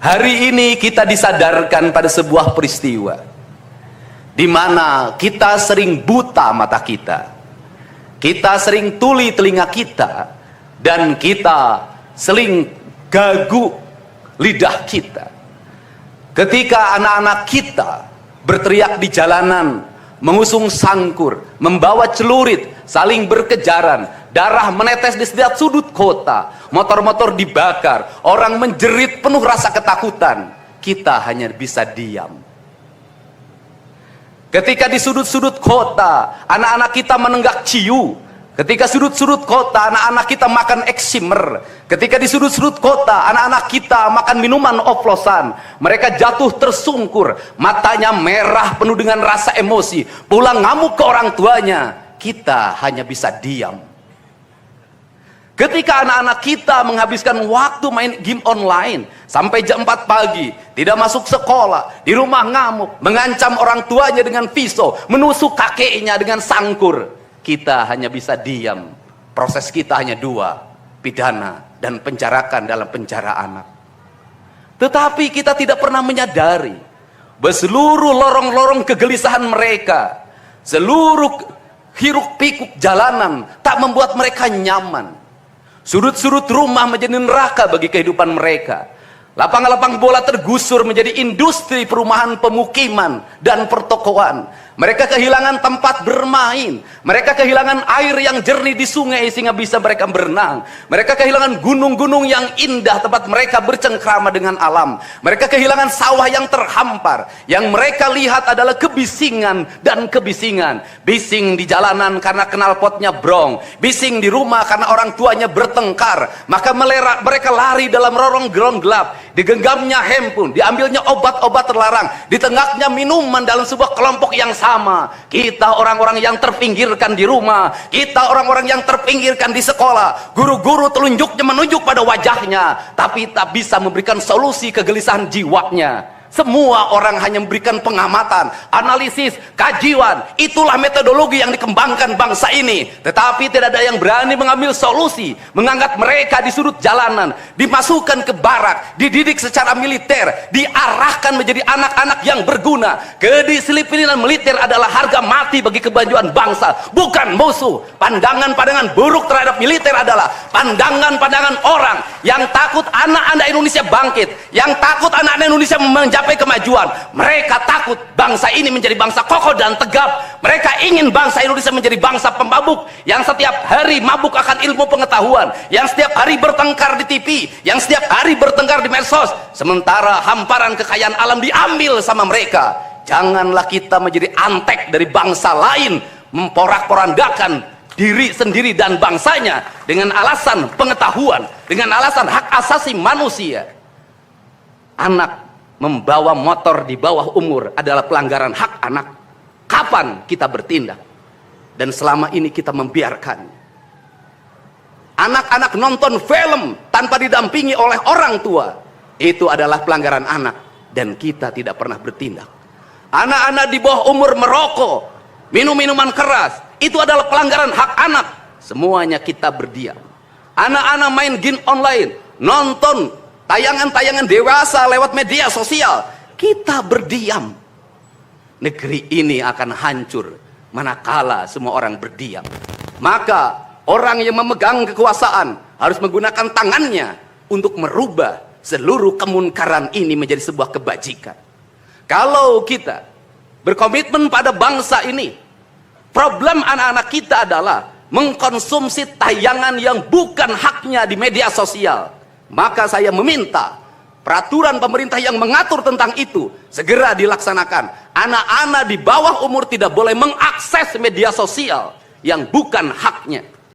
Hari ini kita disadarkan pada sebuah peristiwa di mana kita sering buta mata kita, kita sering tuli telinga kita, dan kita sering gagu lidah kita. Ketika anak-anak kita berteriak di jalanan, mengusung sangkur, membawa celurit, saling berkejaran, darah menetes di setiap sudut kota, motor-motor dibakar, orang menjerit penuh rasa ketakutan, kita hanya bisa diam. Ketika di sudut-sudut kota anak-anak kita menenggak ciu, ketika sudut-sudut kota anak-anak kita makan eksimer, ketika di sudut-sudut kota anak-anak kita makan minuman oplosan, mereka jatuh tersungkur, matanya merah penuh dengan rasa emosi, pulang ngamuk ke orang tuanya, kita hanya bisa diam. Ketika anak-anak kita menghabiskan waktu main game online sampai jam 4 pagi, tidak masuk sekolah, di rumah ngamuk, mengancam orang tuanya dengan pisau, menusuk kakeknya dengan sangkur, kita hanya bisa diam. Proses kita hanya dua, pidana dan penjarakan dalam penjara anak. Tetapi kita tidak pernah menyadari bahwa seluruh lorong-lorong kegelisahan mereka, seluruh hiruk pikuk jalanan tak membuat mereka nyaman. Sudut-sudut rumah menjadi neraka bagi kehidupan mereka. Lapang-lapang bola tergusur menjadi industri perumahan, pemukiman, dan pertokoan. Mereka kehilangan tempat bermain. Mereka kehilangan air yang jernih di sungai sehingga bisa mereka berenang. Mereka kehilangan gunung-gunung yang indah tempat mereka bercengkrama dengan alam. Mereka kehilangan sawah yang terhampar. Yang mereka lihat adalah kebisingan dan kebisingan. Bising di jalanan karena knalpotnya brong. Bising di rumah karena orang tuanya bertengkar. Maka mereka lari dalam lorong-lorong gelap. Digenggamnya handphone, diambilnya obat-obat terlarang, ditenggaknya minuman dalam sebuah kelompok yang sama. Kita orang-orang yang terpinggirkan di rumah, kita orang-orang yang terpinggirkan di sekolah. Guru-guru telunjuknya menunjuk pada wajahnya, tapi tak bisa memberikan solusi kegelisahan jiwanya. Semua orang hanya memberikan pengamatan, analisis, kajian. Itulah metodologi yang dikembangkan bangsa ini. Tetapi tidak ada yang berani mengambil solusi, mengangkat mereka di sudut jalanan, dimasukkan ke barak, dididik secara militer, diarahkan menjadi anak-anak yang berguna. Kedisiplinan militer adalah harga mati bagi kemajuan bangsa, bukan musuh. Pandangan-pandangan buruk terhadap militer adalah pandangan-pandangan orang yang takut anak-anak Indonesia bangkit, yang takut anak-anak Indonesia mencapai kemajuan. Mereka takut bangsa ini menjadi bangsa kokoh dan tegap. Mereka ingin bangsa Indonesia menjadi bangsa pemabuk yang setiap hari mabuk akan ilmu pengetahuan, yang setiap hari bertengkar di TV, yang setiap hari bertengkar di medsos, sementara hamparan kekayaan alam diambil sama mereka. Janganlah kita menjadi antek dari bangsa lain, memporak-porandakan diri sendiri dan bangsanya dengan alasan pengetahuan, dengan alasan hak asasi manusia. Anak membawa motor di bawah umur adalah pelanggaran hak anak. Kapan kita bertindak? Dan selama ini kita membiarkan anak-anak nonton film tanpa didampingi oleh orang tua. Itu adalah pelanggaran anak, dan kita tidak pernah bertindak. Anak-anak di bawah umur merokok, minum minuman keras, itu adalah pelanggaran hak anak. Semuanya kita berdiam. Anak-anak main game online, nonton tayangan-tayangan dewasa lewat media sosial, kita berdiam. Negeri ini akan hancur manakala semua orang berdiam. Maka orang yang memegang kekuasaan harus menggunakan tangannya untuk merubah seluruh kemunkaran ini menjadi sebuah kebajikan. Kalau kita berkomitmen pada bangsa ini, problem anak-anak kita adalah mengkonsumsi tayangan yang bukan haknya di media sosial. Maka saya meminta peraturan pemerintah yang mengatur tentang itu segera dilaksanakan. Anak-anak di bawah umur tidak boleh mengakses media sosial yang bukan haknya.